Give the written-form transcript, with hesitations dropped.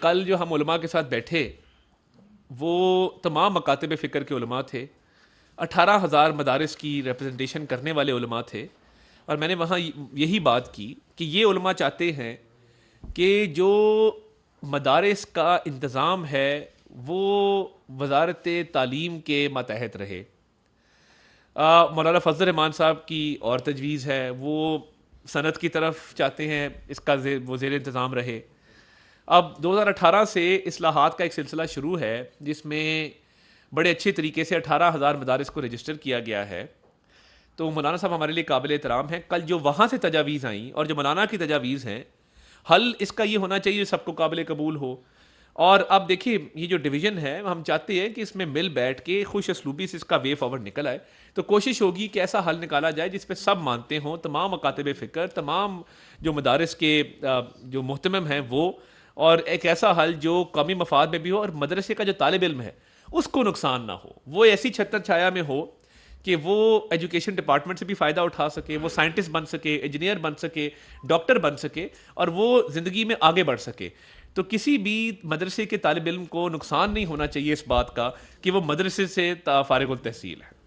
کل جو ہم علماء کے ساتھ بیٹھے وہ تمام مکاتب فکر کے علماء تھے. 18,000 مدارس کی ریپرزنٹیشن کرنے والے علماء تھے, اور میں نے وہاں یہی بات کی کہ یہ علماء چاہتے ہیں کہ جو مدارس کا انتظام ہے وہ وزارت تعلیم کے ماتحت رہے. مولانا فضل الرحمان صاحب کی اور تجویز ہے, وہ صنعت کی طرف چاہتے ہیں اس کا وہ زیر انتظام رہے. اب 2018 سے اصلاحات کا ایک سلسلہ شروع ہے جس میں بڑے اچھے طریقے سے 18,000 مدارس کو رجسٹر کیا گیا ہے. تو مولانا صاحب ہمارے لیے قابل احترام ہیں. کل جو وہاں سے تجاویز آئیں اور جو مولانا کی تجاویز ہیں, حل اس کا یہ ہونا چاہیے سب کو قابل قبول ہو. اور اب دیکھیے یہ جو ڈویژن ہے ہم چاہتے ہیں کہ اس میں مل بیٹھ کے خوش اسلوبی سے اس کا وے فارورڈ نکل آئے. تو کوشش ہوگی کہ ایسا حل نکالا جائے جس پہ سب مانتے ہوں, تمام مکاتب فکر, تمام جو مدارس کے جو محتمم ہیں وہ, اور ایک ایسا حل جو قومی مفاد میں بھی ہو اور مدرسے کا جو طالب علم ہے اس کو نقصان نہ ہو. وہ ایسی چھتر چھایا میں ہو کہ وہ ایجوکیشن ڈپارٹمنٹ سے بھی فائدہ اٹھا سکے, وہ سائنٹسٹ بن سکے, انجینئر بن سکے, ڈاکٹر بن سکے, اور وہ زندگی میں آگے بڑھ سکے. تو کسی بھی مدرسے کے طالب علم کو نقصان نہیں ہونا چاہیے اس بات کا کہ وہ مدرسے سے فارغ التحصیل ہے.